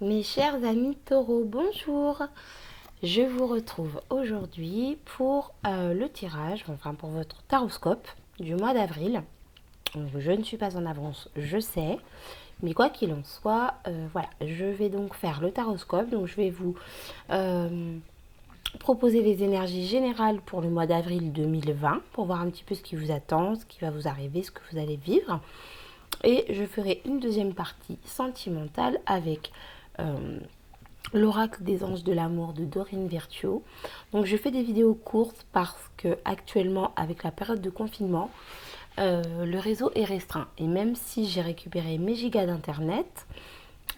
Mes chers amis taureaux, bonjour. Je vous retrouve aujourd'hui pour le tirage, enfin pour votre taroscope du mois d'avril. Je ne suis pas en avance, je sais, mais quoi qu'il en soit, voilà, je vais donc faire le taroscope. Donc je vais vous proposer les énergies générales pour le mois d'avril 2020 pour voir un petit peu ce qui vous attend, ce qui va vous arriver, ce que vous allez vivre. Et je ferai une deuxième partie sentimentale avec l'oracle des anges de l'amour de Dorine Virtuo. Donc je fais des vidéos courtes parce que actuellement avec la période de confinement, le réseau est restreint. Et même si j'ai récupéré mes gigas d'internet,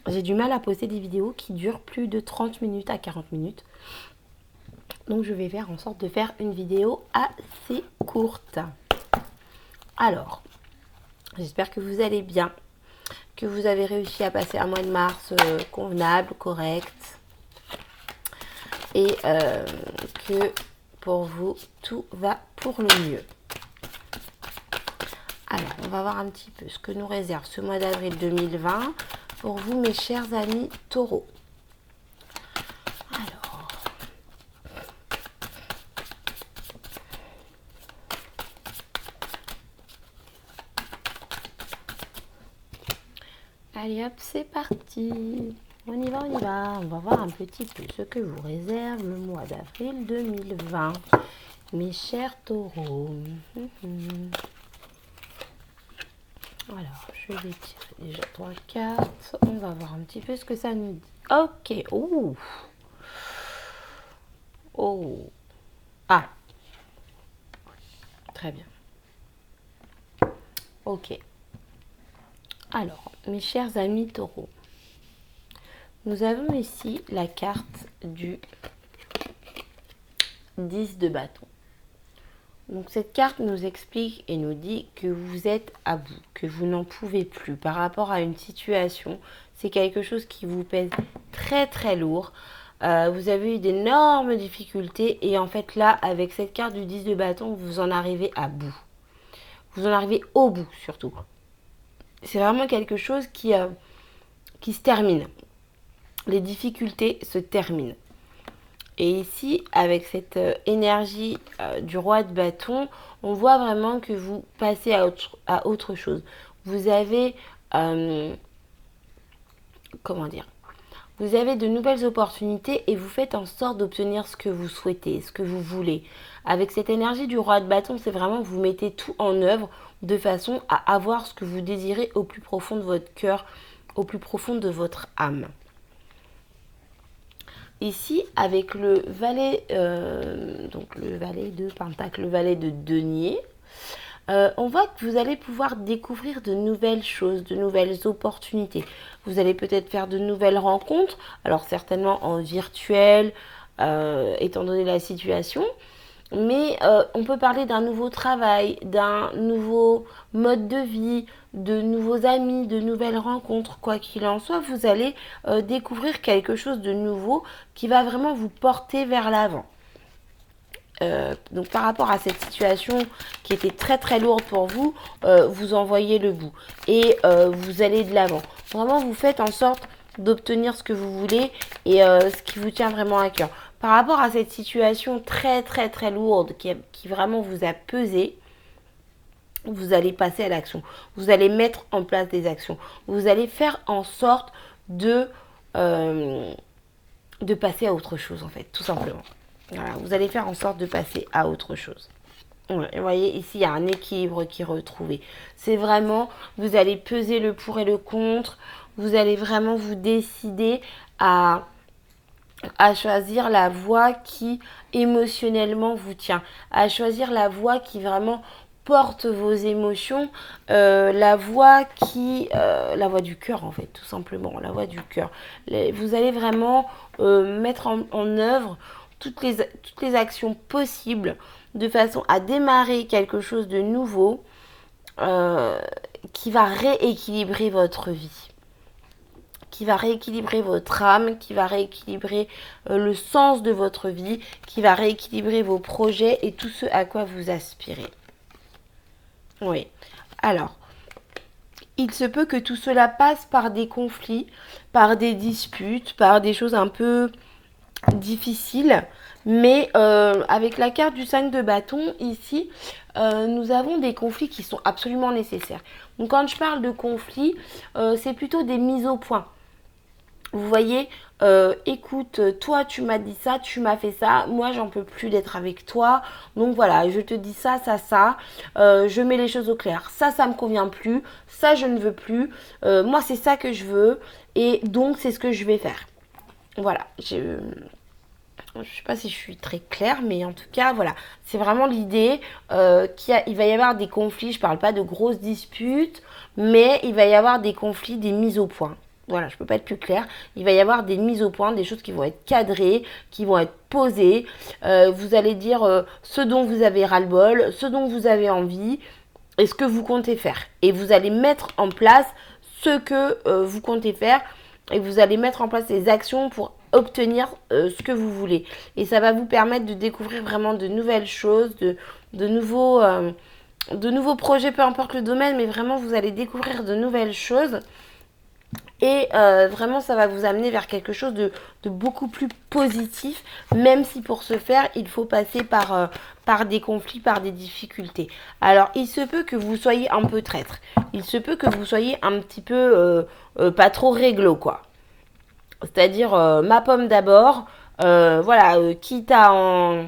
j'ai du mal à poster des vidéos qui durent plus de 30 minutes à 40 minutes. Donc je vais faire en sorte de faire une vidéo assez courte. Alors, j'espère que vous allez bien, que vous avez réussi à passer un mois de mars convenable, correct, et que pour vous, tout va pour le mieux. Alors, on va voir un petit peu ce que nous réserve ce mois d'avril 2020 pour vous, mes chers amis taureaux. Alors, allez hop, c'est parti. On y va, on y va. On va voir un petit peu ce que vous réserve le mois d'avril 2020. Mes chers taureaux. Alors, je vais tirer déjà 3 cartes. On va voir un petit peu ce que ça nous dit. Ok. Oh. Oh. Ah. Très bien. Ok. Alors, mes chers amis taureaux, nous avons ici la carte du 10 de bâton. Donc cette carte nous explique et nous dit que vous êtes à bout, que vous n'en pouvez plus par rapport à une situation. C'est quelque chose qui vous pèse très très lourd. Vous avez eu d'énormes difficultés et en fait là, avec cette carte du 10 de bâton, vous en arrivez à bout. Vous en arrivez au bout surtout. C'est vraiment quelque chose qui se termine. Les difficultés se terminent. Et ici, avec cette énergie du roi de bâton, on voit vraiment que vous passez à autre chose. Vous avez, comment dire, vous avez de nouvelles opportunités et vous faites en sorte d'obtenir ce que vous souhaitez, ce que vous voulez. Avec cette énergie du roi de bâton, c'est vraiment vous mettez tout en œuvre de façon à avoir ce que vous désirez au plus profond de votre cœur, au plus profond de votre âme. Ici, avec le valet, donc le valet de Pentacle, le valet de denier, on voit que vous allez pouvoir découvrir de nouvelles choses, de nouvelles opportunités. Vous allez peut-être faire de nouvelles rencontres, alors certainement en virtuel, étant donné la situation. Mais on peut parler d'un nouveau travail, d'un nouveau mode de vie, de nouveaux amis, de nouvelles rencontres. Quoi qu'il en soit, vous allez découvrir quelque chose de nouveau qui va vraiment vous porter vers l'avant. Donc par rapport à cette situation qui était très très lourde pour vous, vous en voyez le bout. Et vous allez de l'avant. Vraiment, vous faites en sorte d'obtenir ce que vous voulez et ce qui vous tient vraiment à cœur. Par rapport à cette situation très très très lourde qui vraiment vous a pesé, vous allez passer à l'action. Vous allez mettre en place des actions. Vous allez faire en sorte de passer à autre chose en fait, tout simplement. Voilà, vous allez faire en sorte de passer à autre chose. Ouais, vous voyez, ici, il y a un équilibre qui est retrouvé. C'est vraiment, vous allez peser le pour et le contre. Vous allez vraiment vous décider à choisir la voie qui émotionnellement vous tient, à choisir la voie qui vraiment porte vos émotions, la voie du cœur en fait, tout simplement, la voie du cœur. Vous allez vraiment mettre en œuvre toutes les actions possibles de façon à démarrer quelque chose de nouveau qui va rééquilibrer votre vie, qui va rééquilibrer votre âme, qui va rééquilibrer le sens de votre vie, qui va rééquilibrer vos projets et tout ce à quoi vous aspirez. Oui. Alors, il se peut que tout cela passe par des conflits, par des disputes, par des choses un peu difficiles. Mais avec la carte du 5 de bâton, ici, nous avons des conflits qui sont absolument nécessaires. Donc quand je parle de conflits, c'est plutôt des mises au point. Vous voyez, écoute, toi tu m'as dit ça, tu m'as fait ça, moi j'en peux plus d'être avec toi, donc voilà, je te dis ça, je mets les choses au clair, ça me convient plus, ça je ne veux plus, moi c'est ça que je veux, et donc c'est ce que je vais faire. Voilà, je sais pas si je suis très claire, mais en tout cas, voilà, c'est vraiment l'idée il va y avoir des conflits, je parle pas de grosses disputes, mais il va y avoir des conflits, des mises au point. Voilà, je peux pas être plus claire. Il va y avoir des mises au point, des choses qui vont être cadrées, qui vont être posées. Vous allez dire ce dont vous avez ras-le-bol, ce dont vous avez envie, et ce que vous comptez faire. Et vous allez mettre en place ce que vous comptez faire, et vous allez mettre en place des actions pour obtenir ce que vous voulez. Et ça va vous permettre de découvrir vraiment de nouvelles choses, de nouveaux projets, peu importe le domaine, mais vraiment vous allez découvrir de nouvelles choses. Et vraiment, ça va vous amener vers quelque chose de beaucoup plus positif, même si pour ce faire, il faut passer par des conflits, par des difficultés. Alors, il se peut que vous soyez un peu traître. Il se peut que vous soyez un petit peu pas trop réglo, quoi. C'est-à-dire, ma pomme d'abord, voilà, quitte à en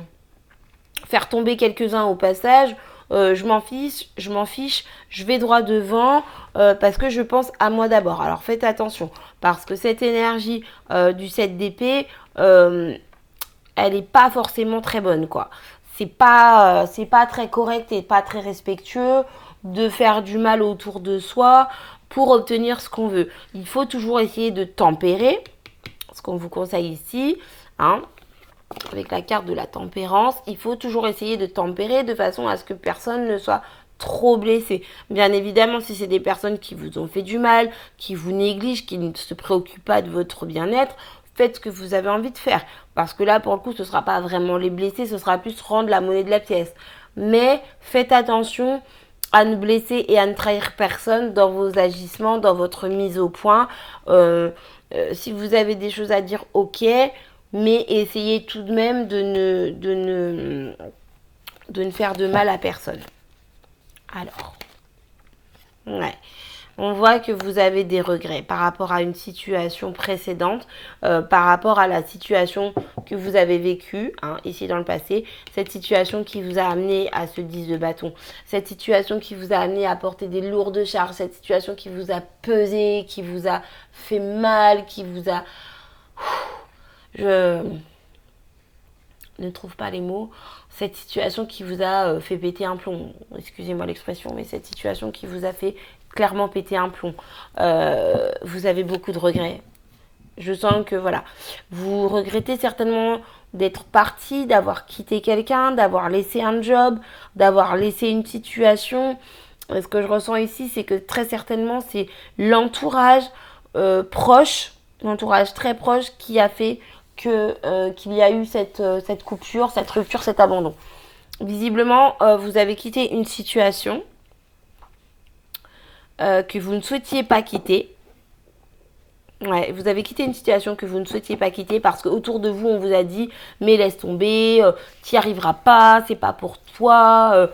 faire tomber quelques-uns au passage, je m'en fiche, je vais droit devant parce que je pense à moi d'abord. Alors faites attention parce que cette énergie du 7 d'épée, elle n'est pas forcément très bonne, quoi. C'est pas très correct et pas très respectueux de faire du mal autour de soi pour obtenir ce qu'on veut. Il faut toujours essayer de tempérer, ce qu'on vous conseille ici, hein. Avec la carte de la tempérance, il faut toujours essayer de tempérer de façon à ce que personne ne soit trop blessé. Bien évidemment, si c'est des personnes qui vous ont fait du mal, qui vous négligent, qui ne se préoccupent pas de votre bien-être, faites ce que vous avez envie de faire. Parce que là, pour le coup, ce ne sera pas vraiment les blesser, ce sera plus rendre la monnaie de la pièce. Mais faites attention à ne blesser et à ne trahir personne dans vos agissements, dans votre mise au point. Si vous avez des choses à dire, ok, mais essayez tout de même de ne faire de mal à personne. Alors, ouais. On voit que vous avez des regrets par rapport à une situation précédente, par rapport à la situation que vous avez vécue, hein, ici dans le passé, cette situation qui vous a amené à ce 10 de bâton, cette situation qui vous a amené à porter des lourdes charges, cette situation qui vous a pesé, qui vous a fait mal, qui vous a... Je ne trouve pas les mots. Cette situation qui vous a fait péter un plomb, excusez-moi l'expression, mais cette situation qui vous a fait clairement péter un plomb. Vous avez beaucoup de regrets. Je sens que voilà, vous regrettez certainement d'être parti, d'avoir quitté quelqu'un, d'avoir laissé un job, d'avoir laissé une situation. Ce que je ressens ici, c'est que très certainement, c'est l'entourage proche, l'entourage très proche qui a fait qu'il y a eu cette coupure, cette rupture, cet abandon. Visiblement, vous avez quitté une situation que vous ne souhaitiez pas quitter. Ouais, vous avez quitté une situation que vous ne souhaitiez pas quitter parce qu'autour de vous, on vous a dit « mais laisse tomber, t'y arriveras pas, c'est pas pour toi,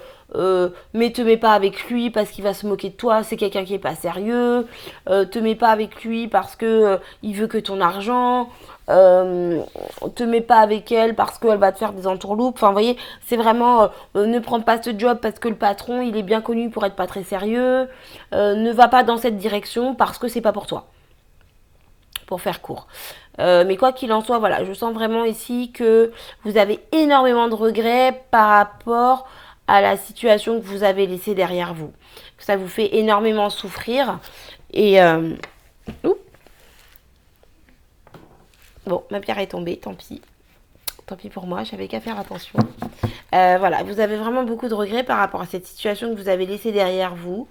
mais te mets pas avec lui parce qu'il va se moquer de toi, c'est quelqu'un qui est pas sérieux, te mets pas avec lui parce que il veut que ton argent, te mets pas avec elle parce qu'elle va te faire des entourloupes. » Enfin, vous voyez, c'est vraiment ne prends pas ce job parce que le patron, il est bien connu pour être pas très sérieux, ne va pas dans cette direction parce que c'est pas pour toi. Pour faire court. Mais quoi qu'il en soit, voilà, je sens vraiment ici que vous avez énormément de regrets par rapport à la situation que vous avez laissée derrière vous. Que ça vous fait énormément souffrir. Et bon, ma pierre est tombée, tant pis. Tant pis pour moi, j'avais qu'à faire attention. Voilà, vous avez vraiment beaucoup de regrets par rapport à cette situation que vous avez laissée derrière vous.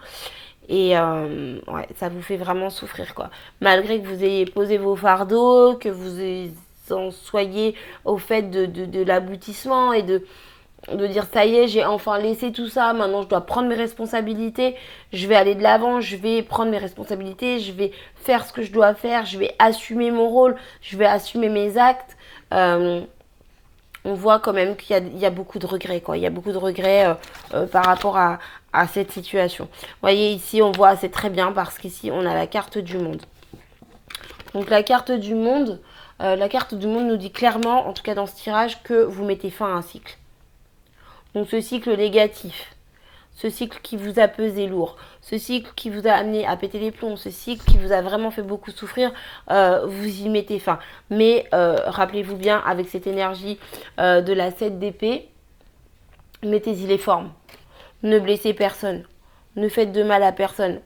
Et ouais, ça vous fait vraiment souffrir, quoi. Malgré que vous ayez posé vos fardeaux, que vous en soyez au fait de l'aboutissement et de dire ça y est, j'ai enfin laissé tout ça, maintenant je dois prendre mes responsabilités, je vais aller de l'avant, je vais prendre mes responsabilités, je vais faire ce que je dois faire, je vais assumer mon rôle, je vais assumer mes actes. On voit quand même qu'il y a beaucoup de regrets, quoi. Il y a beaucoup de regrets par rapport à cette situation. Vous voyez ici, on voit, c'est très bien parce qu'ici, on a la carte du monde. Donc la carte du monde nous dit clairement, en tout cas dans ce tirage, que vous mettez fin à un cycle. Donc ce cycle négatif, ce cycle qui vous a pesé lourd, ce cycle qui vous a amené à péter les plombs, ce cycle qui vous a vraiment fait beaucoup souffrir, vous y mettez fin. Mais rappelez-vous bien, avec cette énergie de la 7 d'épée, mettez-y les formes. Ne blessez personne, ne faites de mal à personne.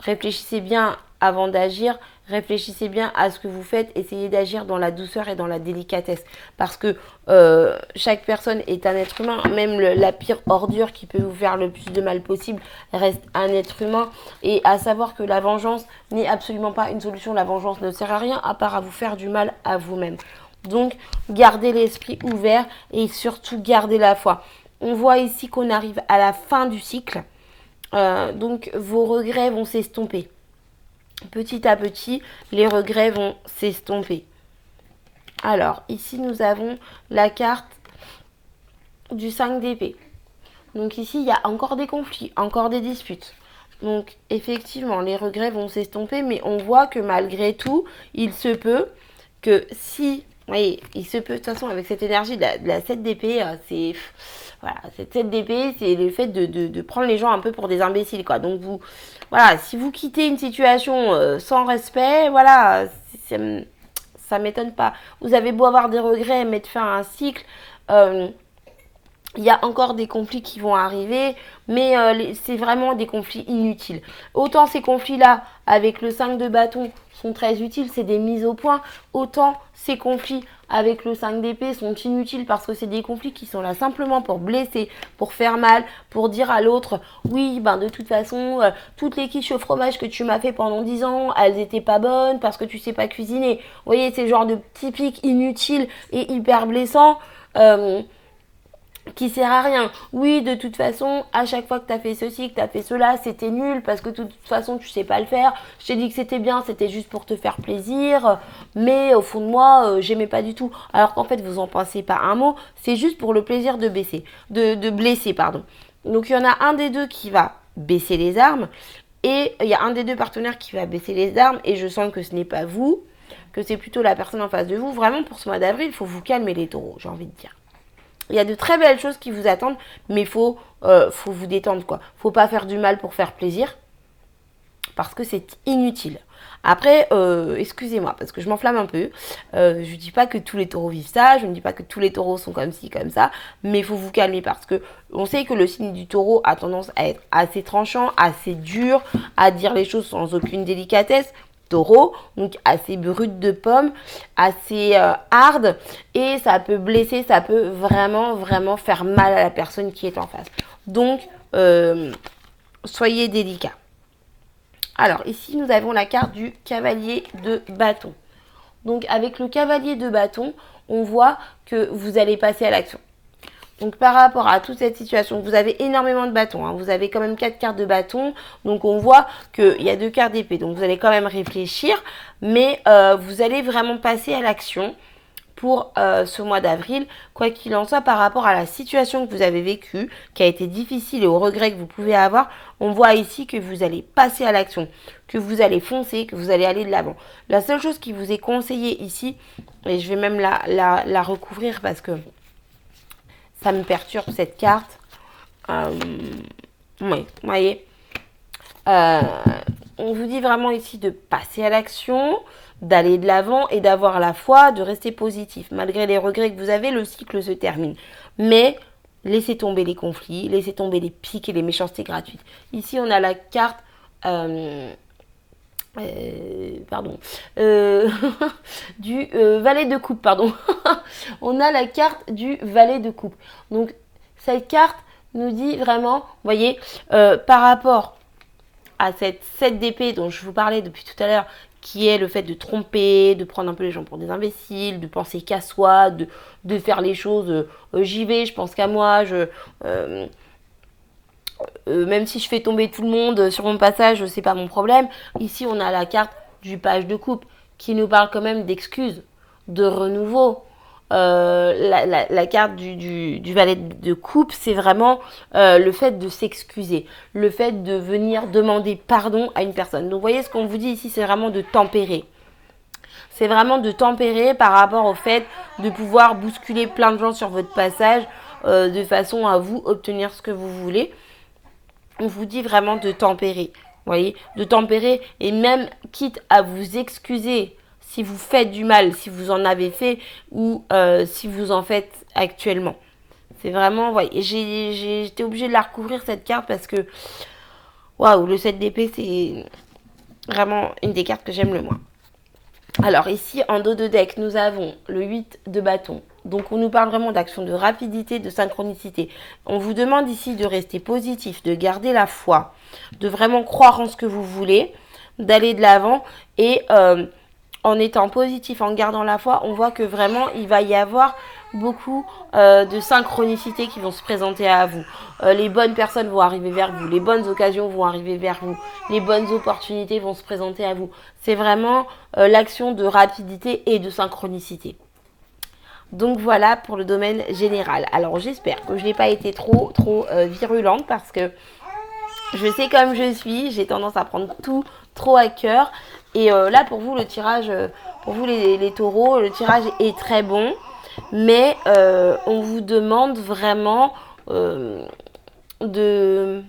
Réfléchissez bien avant d'agir, réfléchissez bien à ce que vous faites, essayez d'agir dans la douceur et dans la délicatesse. Parce que chaque personne est un être humain, même la pire ordure qui peut vous faire le plus de mal possible reste un être humain. Et à savoir que la vengeance n'est absolument pas une solution, la vengeance ne sert à rien à part à vous faire du mal à vous-même. Donc gardez l'esprit ouvert et surtout gardez la foi. On voit ici qu'on arrive à la fin du cycle, donc vos regrets vont s'estomper. Petit à petit, les regrets vont s'estomper. Alors, ici, nous avons la carte du 5 d'épée. Donc ici, il y a encore des conflits, encore des disputes. Donc, effectivement, les regrets vont s'estomper, mais on voit que malgré tout, il se peut que si... Vous voyez, il se peut, de toute façon, avec cette énergie de la 7 d'épée, c'est... Voilà, cette 7 d'épée, c'est le fait de prendre les gens un peu pour des imbéciles, quoi. Donc, vous... Voilà, si vous quittez une situation sans respect, voilà, ça m'étonne pas. Vous avez beau avoir des regrets, mettre fin à un cycle, il y a encore des conflits qui vont arriver, mais c'est vraiment des conflits inutiles. Autant ces conflits-là, avec le 5 de bâton, sont très utiles, c'est des mises au point, autant ces conflits avec le 5 d'épée sont inutiles parce que c'est des conflits qui sont là simplement pour blesser, pour faire mal, pour dire à l'autre, oui, ben de toute façon, toutes les quiches au fromage que tu m'as fait pendant 10 ans, elles étaient pas bonnes parce que tu sais pas cuisiner. Vous voyez, c'est le genre de typique inutile et hyper blessant. Qui sert à rien. Oui, de toute façon, à chaque fois que tu as fait ceci, que tu as fait cela, c'était nul parce que de toute façon, tu sais pas le faire. Je t'ai dit que c'était bien, c'était juste pour te faire plaisir, mais au fond de moi, j'aimais pas du tout. Alors qu'en fait, vous en pensez pas un mot, c'est juste pour le plaisir de blesser, pardon. Donc, il y en a un des deux qui va baisser les armes et il y a un des deux partenaires qui va baisser les armes et je sens que ce n'est pas vous, que c'est plutôt la personne en face de vous. Vraiment, pour ce mois d'avril, il faut vous calmer les taureaux, j'ai envie de dire. Il y a de très belles choses qui vous attendent, mais il faut vous détendre, quoi. Faut pas faire du mal pour faire plaisir, parce que c'est inutile. Après, excusez-moi, parce que je m'enflamme un peu. Je dis pas que tous les taureaux vivent ça, je ne dis pas que tous les taureaux sont comme ci, comme ça, mais il faut vous calmer parce que on sait que le signe du taureau a tendance à être assez tranchant, assez dur, à dire les choses sans aucune délicatesse. Taureau, donc assez brute de pomme, assez hard et ça peut blesser, ça peut vraiment faire mal à la personne qui est en face. Donc, soyez délicat. Alors, ici, nous avons la carte du cavalier de bâton. Donc, avec le cavalier de bâton, on voit que vous allez passer à l'action. Donc par rapport à toute cette situation, vous avez énormément de bâtons, hein. Vous avez quand même 4 cartes de bâton, donc on voit qu'il y a 2 cartes d'épée. Donc vous allez quand même réfléchir, mais vous allez vraiment passer à l'action pour ce mois d'avril, quoi qu'il en soit par rapport à la situation que vous avez vécue, qui a été difficile et aux regrets que vous pouvez avoir. On voit ici que vous allez passer à l'action, que vous allez foncer, que vous allez aller de l'avant. La seule chose qui vous est conseillée ici, et je vais même la recouvrir parce que ça me perturbe cette carte. Oui, vous voyez. On vous dit vraiment ici de passer à l'action, d'aller de l'avant et d'avoir la foi, de rester positif. Malgré les regrets que vous avez, le cycle se termine. Mais laissez tomber les conflits, laissez tomber les piques et les méchancetés gratuites. Ici, on a la carte... du valet de coupe, pardon. On a la carte du valet de coupe. Donc, cette carte nous dit vraiment, vous voyez, par rapport à cette 7 d'épée dont je vous parlais depuis tout à l'heure, qui est le fait de tromper, de prendre un peu les gens pour des imbéciles, de penser qu'à soi, de faire les choses, j'y vais, je pense qu'à moi, même si je fais tomber tout le monde sur mon passage, c'est pas mon problème. Ici, on a la carte du page de coupe qui nous parle quand même d'excuses, de renouveau. La carte du valet de coupe, c'est vraiment le fait de s'excuser, le fait de venir demander pardon à une personne. Donc, vous voyez, ce qu'on vous dit ici, c'est vraiment de tempérer. C'est vraiment de tempérer par rapport au fait de pouvoir bousculer plein de gens sur votre passage de façon à vous obtenir ce que vous voulez. On vous dit vraiment de tempérer, vous voyez, de tempérer et même quitte à vous excuser si vous faites du mal, si vous en avez fait ou si vous en faites actuellement. C'est vraiment, voyez, j'étais obligée de la recouvrir cette carte parce que, waouh, le 7 d'épée, c'est vraiment une des cartes que j'aime le moins. Alors ici, en dos de deck, nous avons le 8 de bâton. Donc on nous parle vraiment d'action de rapidité, de synchronicité. On vous demande ici de rester positif, de garder la foi, de vraiment croire en ce que vous voulez, d'aller de l'avant et en étant positif, en gardant la foi, on voit que vraiment il va y avoir beaucoup de synchronicité qui vont se présenter à vous. Les bonnes personnes vont arriver vers vous, les bonnes occasions vont arriver vers vous, les bonnes opportunités vont se présenter à vous. C'est vraiment l'action de rapidité et de synchronicité. Donc voilà pour le domaine général. Alors j'espère que je n'ai pas été trop virulente parce que je sais comme je suis, j'ai tendance à prendre tout trop à cœur. Et là pour vous le tirage, pour vous les taureaux, le tirage est très bon. Mais on vous demande vraiment de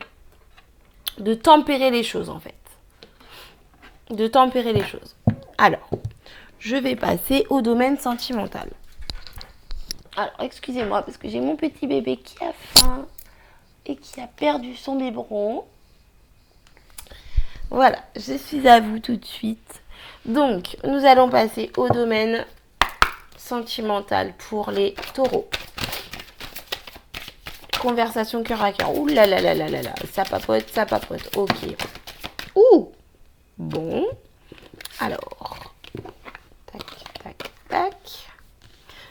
tempérer les choses en fait. De tempérer les choses. Alors, je vais passer au domaine sentimental. Alors, excusez-moi parce que j'ai mon petit bébé qui a faim et qui a perdu son biberon. Voilà, je suis à vous tout de suite. Donc, nous allons passer au domaine sentimental pour les taureaux. Conversation cœur à cœur. Ouh là là là là là là. Ça papote, ça papote. Ok. Ouh. Bon. Alors. Tac, tac, tac.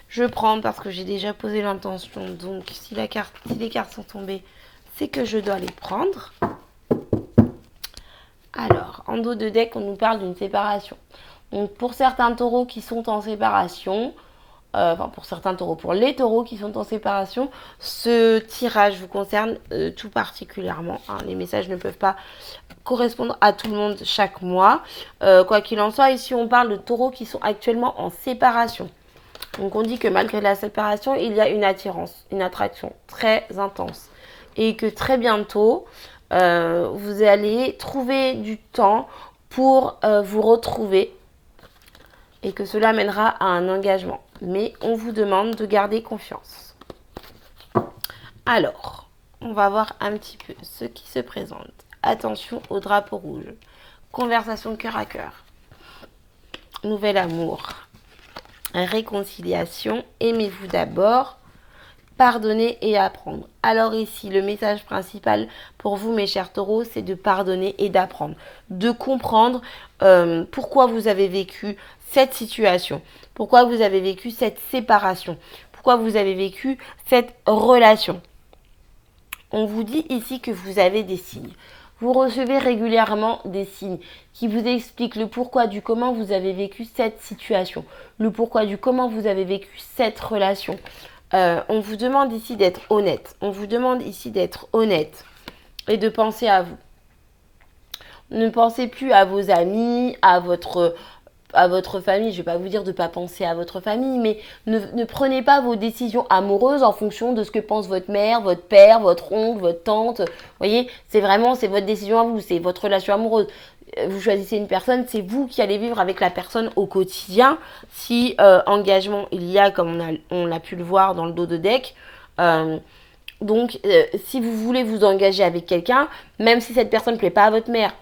Je prends parce que j'ai déjà posé l'intention. Donc, si les cartes sont tombées, c'est que je dois les prendre. Alors, en dos de deck, on nous parle d'une séparation. Donc, pour certains taureaux qui sont en séparation, pour les taureaux qui sont en séparation, ce tirage vous concerne tout particulièrement. Hein. Les messages ne peuvent pas correspondre à tout le monde chaque mois. Quoi qu'il en soit, ici, on parle de taureaux qui sont actuellement en séparation. Donc, on dit que malgré la séparation, il y a une attirance, une attraction très intense. Et que très bientôt, vous allez trouver du temps pour vous retrouver et que cela mènera à un engagement. Mais on vous demande de garder confiance. Alors, on va voir un petit peu ce qui se présente. Attention au drapeau rouge. Conversation cœur à cœur. Nouvel amour. Réconciliation. Aimez-vous d'abord. Pardonner et apprendre. Alors ici, le message principal pour vous, mes chers taureaux, c'est de pardonner et d'apprendre. De comprendre pourquoi vous avez vécu cette situation. Pourquoi vous avez vécu cette séparation. Pourquoi vous avez vécu cette relation. On vous dit ici que vous avez des signes. Vous recevez régulièrement des signes qui vous expliquent le pourquoi du comment vous avez vécu cette situation. Le pourquoi du comment vous avez vécu cette relation. On vous demande ici d'être honnête. On vous demande ici d'être honnête et de penser à vous. Ne pensez plus à vos amis, à votre famille. Je ne vais pas vous dire de ne pas penser à votre famille, mais ne prenez pas vos décisions amoureuses en fonction de ce que pense votre mère, votre père, votre oncle, votre tante. Vous voyez, c'est votre décision à vous, c'est votre relation amoureuse. Vous choisissez une personne, c'est vous qui allez vivre avec la personne au quotidien. Si engagement il y a, comme on a pu le voir dans le dos de deck, donc si vous voulez vous engager avec quelqu'un, même si cette personne ne plaît pas à votre mère,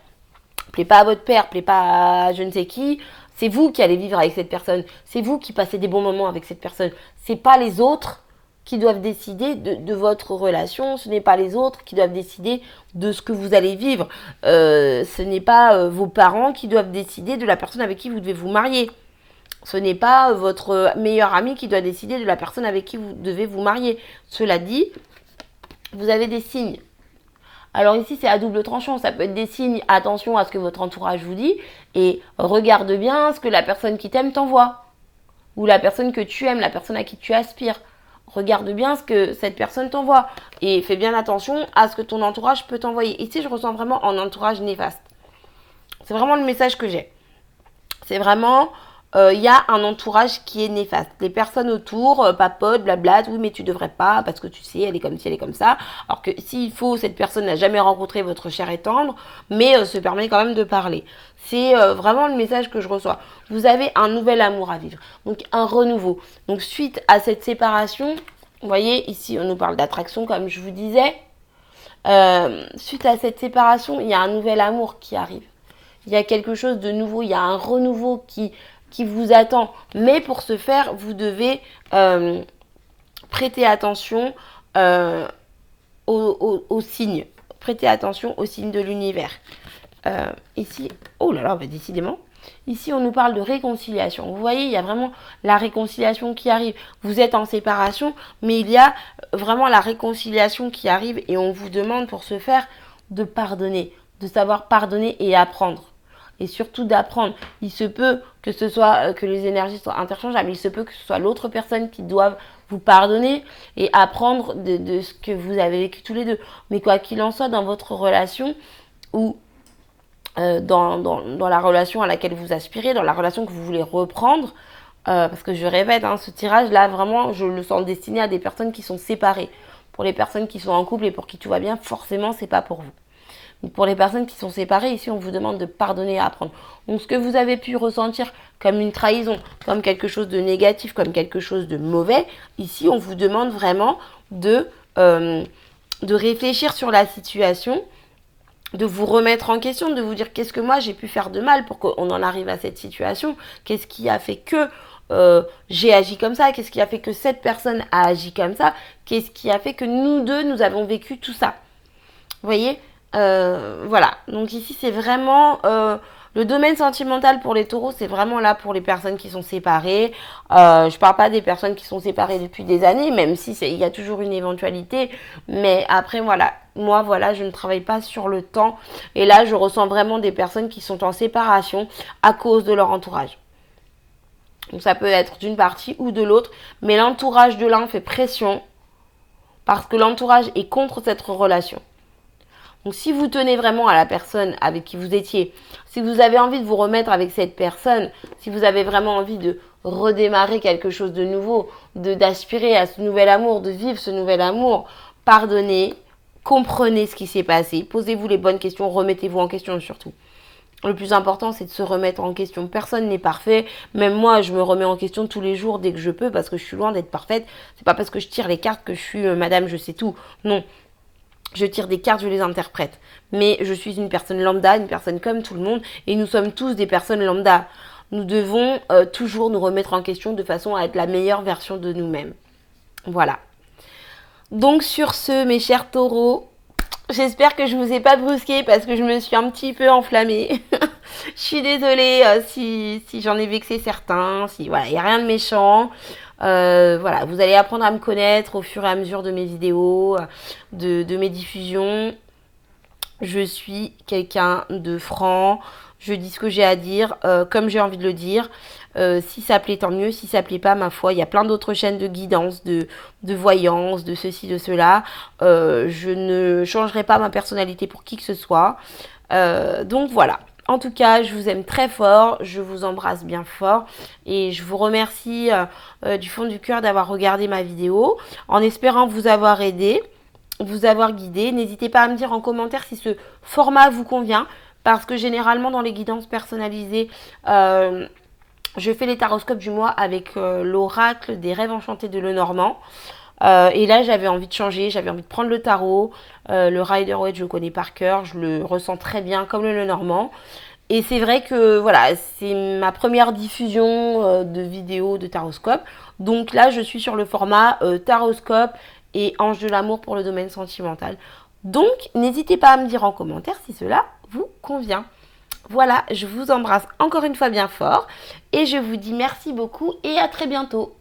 plaît pas à votre père, plaît pas à je ne sais qui, c'est vous qui allez vivre avec cette personne. C'est vous qui passez des bons moments avec cette personne. C'est pas les autres qui doivent décider de votre relation, ce n'est pas les autres qui doivent décider de ce que vous allez vivre. Ce n'est pas vos parents qui doivent décider de la personne avec qui vous devez vous marier. Ce n'est pas votre meilleur ami qui doit décider de la personne avec qui vous devez vous marier. Cela dit, vous avez des signes. Alors ici, c'est à double tranchant. Ça peut être des signes, attention à ce que votre entourage vous dit, et regarde bien ce que la personne qui t'aime t'envoie. Ou la personne que tu aimes, la personne à qui tu aspires. Regarde bien ce que cette personne t'envoie. Et fais bien attention à ce que ton entourage peut t'envoyer. Ici, je ressens vraiment un entourage néfaste. C'est vraiment le message que j'ai. C'est vraiment... y a un entourage qui est néfaste. Les personnes autour papotent, blablatent, oui mais tu devrais pas parce que tu sais, elle est comme ci, elle est comme ça. Alors que s'il faut, cette personne n'a jamais rencontré votre chair et tendre, mais se permet quand même de parler. C'est vraiment le message que je reçois. Vous avez un nouvel amour à vivre, donc un renouveau. Donc suite à cette séparation, vous voyez, ici on nous parle d'attraction comme je vous disais. Suite à cette séparation, il y a un nouvel amour qui arrive. Il y a quelque chose de nouveau, il y a un renouveau qui vous attend. Mais pour ce faire, vous devez prêter attention aux signes. Prêtez attention aux signes de l'univers. Ici, oh là là, bah décidément. Ici, on nous parle de réconciliation. Vous voyez, il y a vraiment la réconciliation qui arrive. Vous êtes en séparation, mais il y a vraiment la réconciliation qui arrive et on vous demande pour ce faire de pardonner, de savoir pardonner et apprendre. Et surtout d'apprendre. Il se peut que ce soit que les énergies soient interchangeables, il se peut que ce soit l'autre personne qui doive vous pardonner et apprendre de ce que vous avez vécu tous les deux. Mais quoi qu'il en soit, dans votre relation ou dans la relation à laquelle vous aspirez, dans la relation que vous voulez reprendre, parce que je répète, hein, ce tirage-là, vraiment, je le sens destiné à des personnes qui sont séparées. Pour les personnes qui sont en couple et pour qui tout va bien, forcément, c'est pas pour vous. Pour les personnes qui sont séparées, ici, on vous demande de pardonner et apprendre. Donc, ce que vous avez pu ressentir comme une trahison, comme quelque chose de négatif, comme quelque chose de mauvais, ici, on vous demande vraiment de réfléchir sur la situation, de vous remettre en question, de vous dire qu'est-ce que moi j'ai pu faire de mal pour qu'on en arrive à cette situation, qu'est-ce qui a fait que j'ai agi comme ça, qu'est-ce qui a fait que cette personne a agi comme ça, qu'est-ce qui a fait que nous deux, nous avons vécu tout ça. Vous voyez ? Voilà, donc ici c'est vraiment le domaine sentimental pour les taureaux, c'est vraiment là pour les personnes qui sont séparées. Je parle pas des personnes qui sont séparées depuis des années, même si il y a toujours une éventualité, mais après voilà, moi voilà, je ne travaille pas sur le temps et là je ressens vraiment des personnes qui sont en séparation à cause de leur entourage. Donc ça peut être d'une partie ou de l'autre, mais l'entourage de l'un fait pression parce que l'entourage est contre cette relation. Donc si vous tenez vraiment à la personne avec qui vous étiez, si vous avez envie de vous remettre avec cette personne, si vous avez vraiment envie de redémarrer quelque chose de nouveau, d'aspirer à ce nouvel amour, de vivre ce nouvel amour, pardonnez, comprenez ce qui s'est passé, posez-vous les bonnes questions, remettez-vous en question surtout. Le plus important, c'est de se remettre en question. Personne n'est parfait. Même moi, je me remets en question tous les jours dès que je peux parce que je suis loin d'être parfaite. C'est pas parce que je tire les cartes que je suis madame, je sais tout. Non. Je tire des cartes, je les interprète. Mais je suis une personne lambda, une personne comme tout le monde. Et nous sommes tous des personnes lambda. Nous devons toujours nous remettre en question de façon à être la meilleure version de nous-mêmes. Voilà. Donc sur ce, mes chers taureaux, j'espère que je vous ai pas brusqué parce que je me suis un petit peu enflammée. Je suis désolée si j'en ai vexé certains. Voilà, il n'y a rien de méchant. Voilà, vous allez apprendre à me connaître au fur et à mesure de mes vidéos, de mes diffusions. Je suis quelqu'un de franc, je dis ce que j'ai à dire, comme j'ai envie de le dire. Si ça plaît, tant mieux. Si ça plaît pas, ma foi, il y a plein d'autres chaînes de guidance, de voyance, de ceci, de cela. Je ne changerai pas ma personnalité pour qui que ce soit. Donc voilà. En tout cas, je vous aime très fort, je vous embrasse bien fort et je vous remercie du fond du cœur d'avoir regardé ma vidéo en espérant vous avoir aidé, vous avoir guidé. N'hésitez pas à me dire en commentaire si ce format vous convient parce que généralement dans les guidances personnalisées, je fais les taroscopes du mois avec l'oracle des rêves enchantés de Lenormand. Et là, j'avais envie de changer, j'avais envie de prendre le tarot. Le Rider-Waite, je le connais par cœur, je le ressens très bien comme le Lenormand. Et c'est vrai que voilà, c'est ma première diffusion de vidéos de taroscope. Donc là, je suis sur le format taroscope et ange de l'amour pour le domaine sentimental. Donc, n'hésitez pas à me dire en commentaire si cela vous convient. Voilà, je vous embrasse encore une fois bien fort et je vous dis merci beaucoup et à très bientôt.